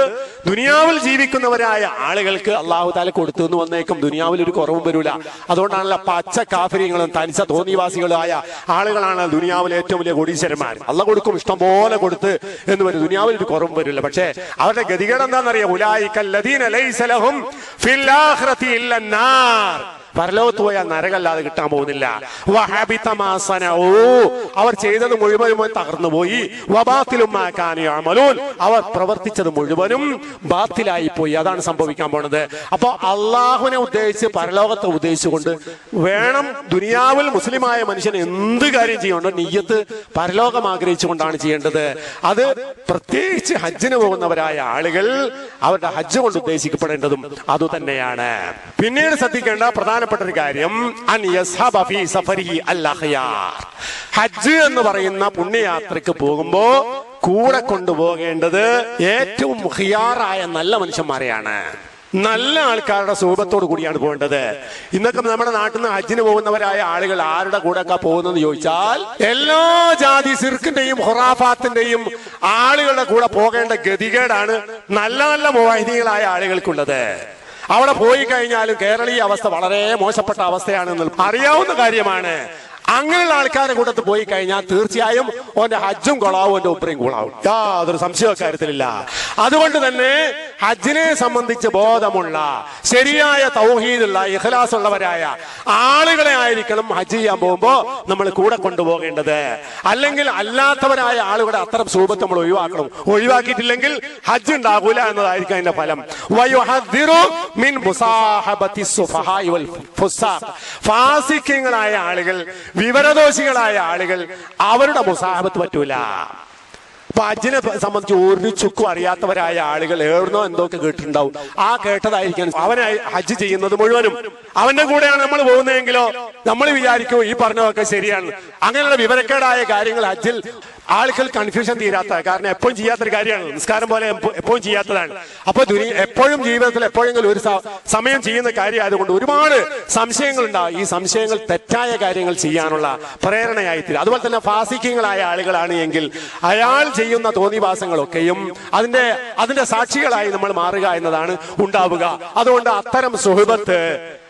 B: ദുനിയാവിൽ ജീവിക്കുന്നവരായ ആളുകൾക്ക് അല്ലാഹു തആല കൊടുത്തു എന്ന് വന്നേക്കും. ദുനിയാവിൽ ഒരു കുറവും വരൂല. അതുകൊണ്ടാണല്ലോ പച്ച കാഫിര്യങ്ങളും തനിച്ച തോന്നിവാസികളായ ആളുകളാണ് ദുനിയാവിലെ ഏറ്റവും വലിയ കോടീശ്വരന്മാർ. അല്ലാഹു കൊടുക്കും, ഇഷ്ടം പോലെ കൊടുത്ത് എന്ന് വരും. ദുനിയാവിൽ ഒരു കുറവും വരില്ല. പക്ഷേ അവരുടെ ഗതികേട് എന്താണെന്നറിയാം? ഉലൈകല്ലദീന ലൈസ ലഹും ഫിൽ ആഖിറതി ഇല്ലന്നാർ, പരലോകത്ത് പോയാൽ നരകല്ലാതെ കിട്ടാൻ പോകുന്നില്ല. അവർ ചെയ്തത് മുഴുവനും തകർന്നു പോയി. അവർ പ്രവർത്തിച്ചത് മുഴുവനും ബാത്തിലായി പോയി. അതാണ് സംഭവിക്കാൻ പോണത്. അപ്പൊ അള്ളാഹുവിനെ ഉദ്ദേശിച്ച് പരലോകത്തെ ഉദ്ദേശിച്ചുകൊണ്ട് വേണം ദുനിയാവിൽ മുസ്ലിമായ മനുഷ്യൻ എന്ത് കാര്യം ചെയ്യണ്ടോ നിയ്യത്ത് പരലോകം ആഗ്രഹിച്ചുകൊണ്ടാണ് ചെയ്യേണ്ടത്. അത് പ്രത്യേകിച്ച് ഹജ്ജിന് പോകുന്നവരായ ആളുകൾ അവരുടെ ഹജ്ജ് കൊണ്ട് ഉദ്ദേശിക്കപ്പെടേണ്ടതും അതുതന്നെയാണ്. പിന്നീട് ശ്രദ്ധിക്കേണ്ട പ്രധാനപ്പെട്ട ഒരു കാര്യം, ഹജ്ജ് എന്ന് പറയുന്ന പുണ്യയാത്രക്ക് പോകുമ്പോ കൂടെ കൊണ്ടുപോകേണ്ടത് ഏറ്റവും ഖിയാറായ നല്ല മനുഷ്യന്മാരെയാണ്. നല്ല ആൾക്കാരുടെ സ്വഭാവത്തോടു കൂടിയാണ് പോകേണ്ടത്. ഇന്നൊക്കെ നമ്മുടെ നാട്ടിൽ നിന്ന് ഹജ്ജിന് പോകുന്നവരായ ആളുകൾ ആരുടെ കൂടെ ഒക്കെ പോകുന്നെന്ന് ചോദിച്ചാൽ എല്ലാ ജാതി സിർക്കിന്റെയും ഖുറാഫാത്തിന്റെയും ആളുകളുടെ കൂടെ പോകേണ്ട ഗതികേടാണ് നല്ല നല്ല മുവാഹിദീകളായ ആളുകൾക്കുള്ളത്. അവിടെ പോയി കഴിഞ്ഞാലും കേരളീയ അവസ്ഥ വളരെ മോശപ്പെട്ട അവസ്ഥയാണെന്ന് അറിയാവുന്ന കാര്യമാണ്. അങ്ങനെയുള്ള ആൾക്കാരുടെ കൂട്ടത്തിൽ പോയി കഴിഞ്ഞാൽ തീർച്ചയായും ഓന്റെ ഹജ്ജും കൊളാവും, ഓന്റെ ഉംറയും കൊളാവും, യാതൊരു സംശയ കാര്യത്തിലില്ല. അതുകൊണ്ട് തന്നെ ഹജ്ജിനെ സംബന്ധിച്ച് ബോധമുള്ള ശരിയായ തൗഹീദുള്ള ഇഖ്ലാസ് ഉള്ളവരായ ആളുകളെ ആയിരിക്കണം ഹജ്ജ് ചെയ്യാൻ പോകുമ്പോ നമ്മൾ കൂടെ കൊണ്ടുപോകേണ്ടത്. അല്ലെങ്കിൽ അല്ലാത്തവരായ ആളുകളുടെ അത്തരം സ്വഭാവത്തെ നമ്മൾ ഒഴിവാക്കണം. ഒഴിവാക്കിയിട്ടില്ലെങ്കിൽ ഹജ്ജ് ഉണ്ടാകൂല എന്നതായിരിക്കും അതിന്റെ ഫലം. ഫാസിഖ്യങ്ങളായ ആളുകൾ, വിവരദോഷികളായ ആളുകൾ, അവരുടെ മുസാഹബത്ത് പറ്റൂല. അപ്പൊ ഹജ്ജിനെ സംബന്ധിച്ച് ഒരു ചുക്കും അറിയാത്തവരായ ആളുകൾ എവിടുന്നോ എന്തൊക്കെ കേട്ടിട്ടുണ്ടാവും. ആ കേട്ടതായിരിക്കും അവനെ ഹജ്ജ് ചെയ്യുന്നത് മുഴുവനും. അവന്റെ കൂടെയാണ് നമ്മൾ പോകുന്നതെങ്കിലോ നമ്മൾ വിചാരിക്കും ഈ പറഞ്ഞതൊക്കെ ശരിയാണ്. അങ്ങനെയുള്ള വിവരക്കേടായ കാര്യങ്ങൾ ഹജ്ജിൽ ആളുകൾ കൺഫ്യൂഷൻ തീരാത്ത, കാരണം എപ്പോഴും ചെയ്യാത്തൊരു കാര്യമാണ്. നിസ്കാരം പോലെ എപ്പോഴും ചെയ്യാത്തതാണ്. അപ്പൊ എപ്പോഴും ജീവിതത്തിൽ എപ്പോഴെങ്കിലും ഒരു സമയം ചെയ്യുന്ന കാര്യമായതുകൊണ്ട് ഒരുപാട് സംശയങ്ങൾ ഉണ്ടാവും. ഈ സംശയങ്ങൾ തെറ്റായ കാര്യങ്ങൾ ചെയ്യാനുള്ള പ്രേരണയായിത്തീരും. അതുപോലെ തന്നെ ഫാസിഖ്യങ്ങളായ ആളുകളാണ് എങ്കിൽ അയാൾ ചെയ്യുന്ന തോന്നിവാസങ്ങളൊക്കെയും അതിന്റെ സാക്ഷികളായി നമ്മൾ മാറുക എന്നതാണ് ഉണ്ടാവുക. അതുകൊണ്ട് അത്തരം സുഹബത്ത്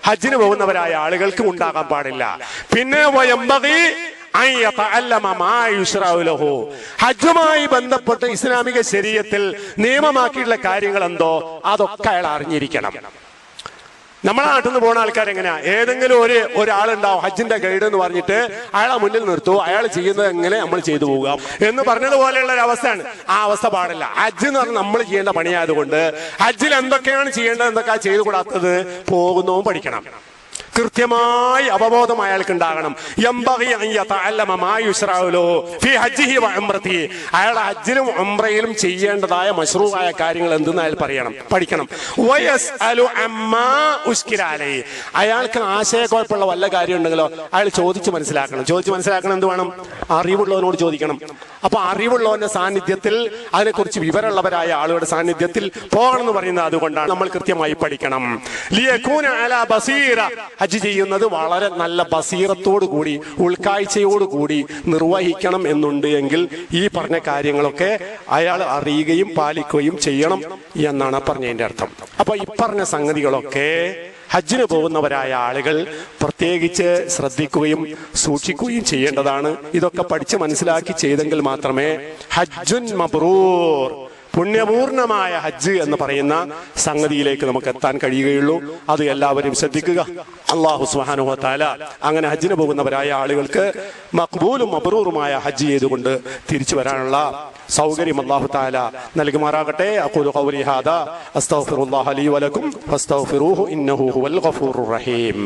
B: ഹജ്ജിന് പോകുന്നവരായ ആളുകൾക്ക് ഉണ്ടാകാൻ പാടില്ല. പിന്നെ ഹജ്ജുമായി ബന്ധപ്പെട്ട് ഇസ്ലാമിക ശരീഅത്തിൽ നിയമമാക്കിയിട്ടുള്ള കാര്യങ്ങൾ എന്തോ അതൊക്കെ അയാൾ അറിഞ്ഞിരിക്കണം. നമ്മളെ നാട്ടിൽ നിന്ന് പോകുന്ന ആൾക്കാർ എങ്ങനെയാ, ഏതെങ്കിലും ഒരാളുണ്ടാവും ഹജ്ജിന്റെ ഗൈഡ് എന്ന് പറഞ്ഞിട്ട് അയാളെ മുന്നിൽ നിർത്തൂ, അയാൾ ചെയ്യുന്നത് എങ്ങനെ നമ്മൾ ചെയ്തു പോകാം എന്ന് പറഞ്ഞതുപോലെയുള്ള ഒരു അവസ്ഥയാണ്. ആ അവസ്ഥ പാടില്ല. ഹജ്ജ് എന്ന് പറഞ്ഞാൽ നമ്മൾ ചെയ്യേണ്ട പണിയായതുകൊണ്ട് ഹജ്ജിൽ എന്തൊക്കെയാണ് ചെയ്യേണ്ടത്, എന്തൊക്കെയാണ് ചെയ്തുകൂടാത്തത് പോകുന്നതും പഠിക്കണം. കൃത്യമായി അവബോധം അയാൾക്ക് ഉണ്ടാകണം. അയാളുടെ ഹജ്ജിലും ഉംറയിലും ചെയ്യേണ്ടതായ മശ്റൂആയ കാര്യങ്ങൾ എന്തെന്ന് അയാൾ പഠിക്കണം. അയാൾക്ക് ആശയക്കുഴപ്പമുള്ള വല്ല കാര്യം ഉണ്ടെങ്കിലോ അയാൾ ചോദിച്ചു മനസ്സിലാക്കണം. എന്ത് വേണം? അറിവുള്ളവനോട് ചോദിക്കണം. അപ്പൊ അറിവുള്ളവന്റെ സാന്നിധ്യത്തിൽ, അതിനെക്കുറിച്ച് വിവരമുള്ളവരായ ആളുകളുടെ സാന്നിധ്യത്തിൽ പോകണം എന്ന് പറയുന്നത് അതുകൊണ്ടാണ്. നമ്മൾ കൃത്യമായി പഠിക്കണം. ഹജ്ജ് ചെയ്യുന്നത് വളരെ നല്ല ബസീറത്തോടു കൂടി, ഉൾക്കാഴ്ചയോടുകൂടി നിർവഹിക്കണം എന്നുണ്ട് എങ്കിൽ ഈ പറഞ്ഞ കാര്യങ്ങളൊക്കെ അയാൾ അറിയുകയും പാലിക്കുകയും ചെയ്യണം എന്നാണ് പറഞ്ഞതിന്റെ അർത്ഥം. അപ്പൊ ഈ പറഞ്ഞ സംഗതികളൊക്കെ ഹജ്ജിന് പോകുന്നവരായ ആളുകൾ പ്രത്യേകിച്ച് ശ്രദ്ധിക്കുകയും സൂക്ഷിക്കുകയും ചെയ്യേണ്ടതാണ്. ഇതൊക്കെ പഠിച്ച് മനസ്സിലാക്കി ചെയ്തെങ്കിൽ മാത്രമേ ഹജ്ജുൻ മബ്റൂർ, പുണ്യപൂർണമായ ഹജ്ജ് എന്ന് പറയുന്ന സംഗതിയിലേക്ക് നമുക്ക് എത്താൻ കഴിയുകയുള്ളൂ. അത് എല്ലാവരും ശ്രദ്ധിക്കുക. അല്ലാഹു സുബ്ഹാനഹു വ തആല അങ്ങനെ ഹജ്ജിന് പോകുന്നവരായ ആളുകൾക്ക് മഖ്ബൂലും മബ്റൂറുമായ ഹജ്ജ് ചെയ്തുകൊണ്ട് തിരിച്ചു വരാനുള്ള സൗകര്യം അല്ലാഹു തആല നൽകുമാറാകട്ടെ. അഖൂലു ഖൗലി ഹാദാ അസ്തഗ്ഫിറുല്ലാഹ ലീ വലക്കും ഫസ്തഗ്ഫിറൂഹു ഇന്നഹു ഹുവൽ ഗഫൂറുർ റഹീം.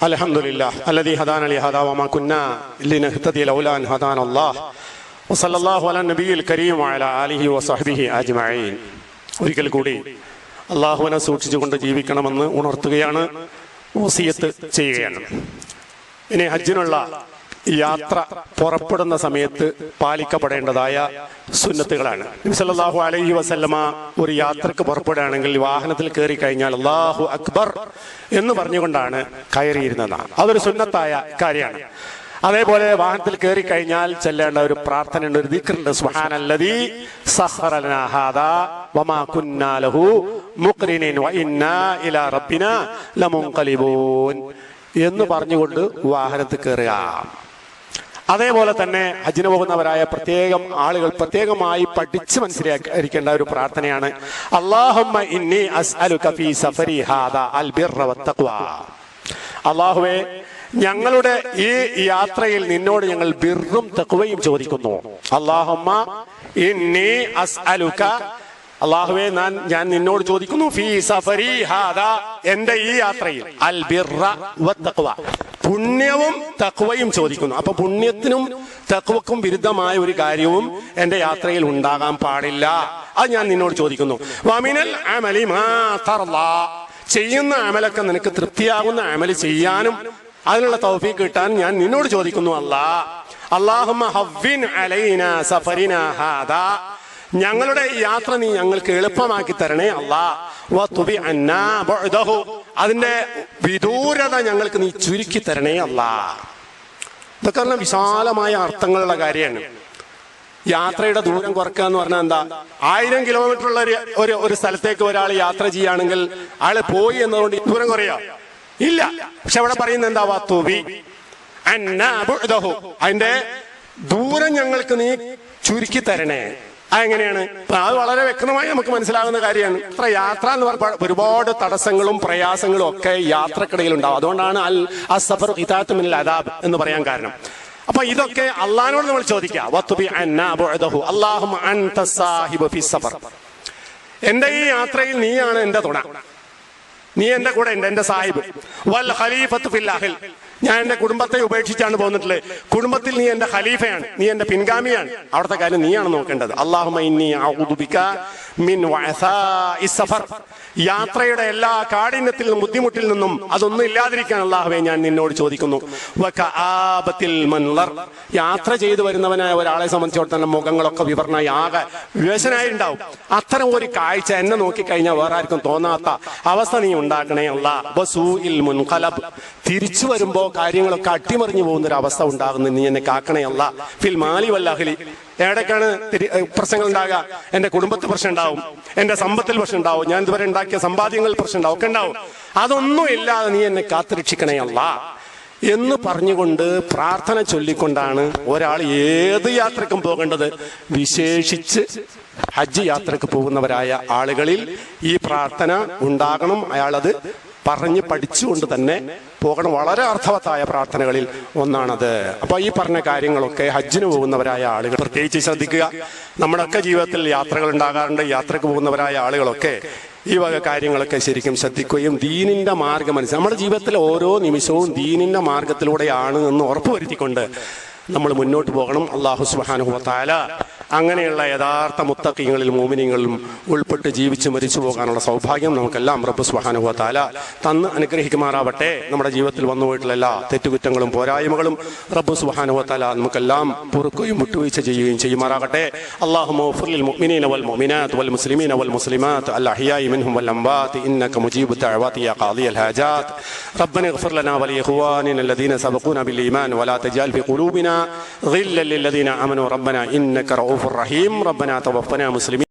B: അൽഹംദുലില്ലാഹ് അല്ലദീ ഹദാന ലിഹാദാ വമാ കുന്നാ ലിനഹ്തദിയ ലൗലാ അൻ ഹദാനല്ലാഹ് വസല്ലല്ലാഹു അലാ നബിയിൽ കരീം വഅലാ ആലിഹി വസഹ്ബിഹി അജ്മഈൻ. ഒരിക്കൽ കൂടി അല്ലാഹുവിനെ സൂക്ഷിച്ചുകൊണ്ട് ജീവിക്കണമെന്ന് ഉണർത്തുകയാണ്, വസിയത്ത് ചെയ്യുകയാണ്. ഇനി ഹജ്ജിനുള്ള യാത്ര പുറപ്പെടുന്ന സമയത്ത് പാലിക്കപ്പെടേണ്ടതായ സുന്നത്തുകളാണ്. നബി സല്ലല്ലാഹു അലൈഹി വസല്ലമ ഒരു യാത്രക്ക് പുറപ്പെടുകയാണെങ്കിൽ വാഹനത്തിൽ കയറി കഴിഞ്ഞാൽ അല്ലാഹു അക്ബർ എന്ന് പറഞ്ഞുകൊണ്ടാണ് കയറിയിരുന്നതാണ്. അതൊരു സുന്നത്തായ കാര്യമാണ്. അതേപോലെ വാഹനത്തിൽ കയറി കഴിഞ്ഞാൽ ചെല്ലേണ്ട ഒരു പ്രാർത്ഥനയുണ്ട്, ഒരു ദിക്റുണ്ട്. സുബ്ഹാനല്ലദീ സഖറ ലനാ ഹാദാ വമാ കുന്നാ ലഹു മുഖ്രിനീൻ വഇന്നാ ഇലാ റബ്ബിനാ ലമുൻഖലിബൂൻ എന്ന് പറഞ്ഞുകൊണ്ട് വാഹനത്തിൽ കയറുക. അതേപോലെ തന്നെ ഹജ്ജിന് പോകുന്നവരായ ആളുകൾ പ്രത്യേകമായി പഠിച്ച് മനസ്സിലാക്കിയിരിക്കേണ്ട ഒരു പ്രാർത്ഥനയാണ് അല്ലാഹുമ്മ ഇന്നി അസ്അലുക ഫീ സഫരി ഹാദാ അൽ ബിർറ വത്തഖ്വ. അല്ലാഹുവേ, ഞങ്ങളുടെ ഈ യാത്രയിൽ നിന്നോട് ഞങ്ങൾ ബിർറും തഖ്വയും ചോദിക്കുന്നു. അല്ലാഹുമ്മ ഇന്നി അസ്അലുക, അല്ലാഹുവേ ഞാൻ നിന്നോട് ചോദിക്കുന്നു ഫീ സഫരി ഹാദാ, എന്റെ ഈ യാത്രയിൽ അൽ ബിർറ വത്തഖ്വ, പുണ്യവും തഖ്വയും ചോദിക്കുന്നു. അപ്പൊ പുണ്യത്തിനും തഖ്വക്കും വിരുദ്ധമായ ഒരു കാര്യവും എന്റെ യാത്രയിൽ ഉണ്ടാകാൻ പാടില്ല. അത് ഞാൻ നിന്നോട് ചോദിക്കുന്നു. വമിനൽ അമലി മാ തർളാ, ചെയ്യുന്ന അമലൊക്കെ നിനക്ക് തൃപ്തിയാകുന്ന അമല് ചെയ്യാനും അതിനുള്ള തൗഫീഖ് കിട്ടാൻ ഞാൻ നിന്നോട് ചോദിക്കുന്നു. അല്ലാഹുമ്മ ഹവ്വിൻ അലൈനാ സഫരിനാ ഹാദാ, ഞങ്ങളുടെ ഈ യാത്ര നീ ഞങ്ങൾക്ക് എളുപ്പമാക്കി തരണേ അല്ലാ. വതുബി അന്നാ ബഅദഹു, അതിന്റെ വിദൂരത ഞങ്ങൾക്ക് നീ ചുരുക്കി തരണേ അല്ലാ. ഇതൊക്കെ പറഞ്ഞാൽ വിശാലമായ അർത്ഥങ്ങളുള്ള കാര്യമാണ്. യാത്രയുടെ ദൂരം കുറക്കുക എന്ന് പറഞ്ഞാൽ എന്താ? 1000 കിലോമീറ്റർ ഉള്ള ഒരു സ്ഥലത്തേക്ക് ഒരാൾ യാത്ര ചെയ്യുകയാണെങ്കിൽ അയാള് പോയി എന്നതുകൊണ്ട് ദൂരം കുറയാ ഇല്ല. പക്ഷെ അവിടെ പറയുന്നത് എന്താ? വതുബി അന്നാ ബഅദഹു, അതിന്റെ ദൂരം ഞങ്ങൾക്ക് നീ ചുരുക്കി തരണേ. അതെങ്ങനെയാണ്? അത് വളരെ വ്യക്തമായി നമുക്ക് മനസ്സിലാകുന്ന കാര്യമാണ്. അത്ര യാത്ര എന്ന് പറഞ്ഞാൽ ഒരുപാട് തടസ്സങ്ങളും പ്രയാസങ്ങളും ഒക്കെ യാത്രക്കിടയിൽ ഉണ്ടാവും. അതുകൊണ്ടാണ് അസ്സഫറു ഖിതാഅത്തുൻ മിനൽ അദാബ് എന്ന് പറയാൻ കാരണം. അപ്പൊ ഇതൊക്കെ അള്ളാഹിനോട് നമ്മൾ ചോദിക്കുക. വതുബി അന്നാ ബഅദഹു അല്ലാഹുമ്മ അൻത സാഹിബു ഫിസ് സഫർ, എന്റെ ഈ യാത്രയിൽ നീയാണ് എന്റെ തുണ, നീ എന്റെ കൂടെ ഉണ്ട്, എന്റെ സാഹിബ്. വൽ ഖലീഫത്തു ഫിൽ അഹ്ൽ, ഞാൻ എന്റെ കുടുംബത്തെ ഉപേക്ഷിച്ചാണ് പോകുന്നിട്ടുള്ളത്. കുടുംബത്തിൽ നീ എന്റെ ഖലീഫയാണ്, നീ എന്റെ പിൻഗാമിയാണ്. അവിടുത്തെ കാര്യം നീയാണ് നോക്കേണ്ടത്. അല്ലാഹുമ്മ ഇന്നി അഊദു ബിക മിൻ വഅസാഇസ് സഫർ, യാത്രയുടെ എല്ലാ കാഠിന്യത്തിൽ നിന്നും ബുദ്ധിമുട്ടിൽ നിന്നും അതൊന്നും ഇല്ലാതിരിക്കാൻ അല്ലാഹുവേ ഞാൻ നിന്നോട് ചോദിക്കുന്നു. വകആബത്തിൽ മൻളർ, യാത്ര ചെയ്തു വരുന്നവനായ ഒരാളെ സംബന്ധിച്ചിടത്തോളം മുഖങ്ങളൊക്കെ വിവർണായി ആകെ വിവശനായി ഉണ്ടാവും. അത്തരം ഒരു കാഴ്ച എന്നെ നോക്കിക്കഴിഞ്ഞാൽ വേറെ ആർക്കും തോന്നാത്ത അവസ്ഥ നീ ഉണ്ടാക്കണേ അല്ലാ. വസൂഇൽ മുൻഖലബ്, തിരിച്ചു വരുമ്പോ കാര്യങ്ങളൊക്കെ അട്ടിമറിഞ്ഞു പോകുന്ന ഒരു അവസ്ഥ ഉണ്ടാകുന്നത് നീ എന്നെ കാക്കണേ അല്ലാ. ഫിൽ മാലി വൽ അഹ്ലി, എവിടേക്കാണ് പ്രശ്നങ്ങൾ ഉണ്ടാകുക? എന്റെ കുടുംബത്തിൽ പ്രശ്നം ഉണ്ടാവും, എന്റെ സമ്പത്തിൽ പ്രശ്നം ഉണ്ടാവും, ഞാൻ ഇതുവരെ ഉണ്ടാക്കിയ സമ്പാദ്യങ്ങളിൽ പ്രശ്നം ഉണ്ടാവും, ഒക്കെ ഉണ്ടാവും. അതൊന്നും ഇല്ലാതെ നീ എന്നെ കാത്തുരക്ഷിക്കണേ അല്ലാ എന്ന് പറഞ്ഞുകൊണ്ട് പ്രാർത്ഥന ചൊല്ലിക്കൊണ്ടാണ് ഒരാൾ ഏത് യാത്രക്കും പോകേണ്ടത്. വിശേഷിച്ച് ഹജ്ജ് യാത്രക്ക് പോകുന്നവരായ ആളുകളിൽ ഈ പ്രാർത്ഥന ഉണ്ടാകണം. അയാളത് പറഞ്ഞ് പഠിച്ചുകൊണ്ട് തന്നെ പോകണം. വളരെ അർത്ഥവത്തായ പ്രാർത്ഥനകളിൽ ഒന്നാണത്. അപ്പൊ ഈ പറഞ്ഞ കാര്യങ്ങളൊക്കെ ഹജ്ജിന് പോകുന്നവരായ ആളുകൾ പ്രത്യേകിച്ച് ശ്രദ്ധിക്കുക. നമ്മുടെയൊക്കെ ജീവിതത്തിൽ യാത്രകൾ ഉണ്ടാകാറുണ്ട്. യാത്രക്ക് പോകുന്നവരായ ആളുകളൊക്കെ ഈ വക കാര്യങ്ങളൊക്കെ ശരിക്കും ശ്രദ്ധിക്കുകയും ദീനിന്റെ മാർഗം മനസ്സിലാക്കി നമ്മുടെ ജീവിതത്തിൽ ഓരോ നിമിഷവും ദീനിന്റെ മാർഗത്തിലൂടെയാണ് എന്ന് ഉറപ്പുവരുത്തിക്കൊണ്ട് നമ്മൾ മുന്നോട്ട് പോകണം. അല്ലാഹു സുബ്ഹാനഹു വ തആല അങ്ങനെയുള്ള യഥാർത്ഥ മുത്തഖീങ്ങളിൽ മോമിനീങ്ങളിലും ഉൾപ്പെട്ട് ജീവിച്ച് മരിച്ചു പോകാനുള്ള സൗഭാഗ്യം നമുക്കെല്ലാം റബ്ബ് സുബ്ഹാനഹു വ തആല തന്ന് അനുഗ്രഹിക്കുമാറാവട്ടെ. നമ്മുടെ ജീവിതത്തിൽ വന്നുപോയിട്ടുള്ള എല്ലാ തെറ്റുകുറ്റങ്ങളും പോരായ്മകളും റബ്ബ് സുബ്ഹാനഹു വ തആല നമുക്കെല്ലാം പൊറുക്കുകയും വിട്ടുവീഴ്ച ചെയ്യുകയും ചെയ്യുമാറാകട്ടെ. അല്ലാഹുമ്മ ഗ്ഫിർ ലിൽ മുഅ്മിനീന വൽ മുഅ്മിനാത്ത് വൽ മുസ്ലിമീന വൽ മുസ്ലിമാത്ത് അൽ അഹ്യാഇ മിൻഹും വൽ അംവാത്ത് ഇന്നക മുജീബു ദഅവാതി യാ ഖാദിയൽ ഹാജാത്ത്. റബ്ബന ഗ്ഫിർ ലനാ വ ലിഇഖ്വാനിന الذين سبقونا بالإيمان ولا تجعل في قلوبنا غلا للذين آمنوا ربنا إنك رؤوف رحيم. ربنا توفنا مسلمين.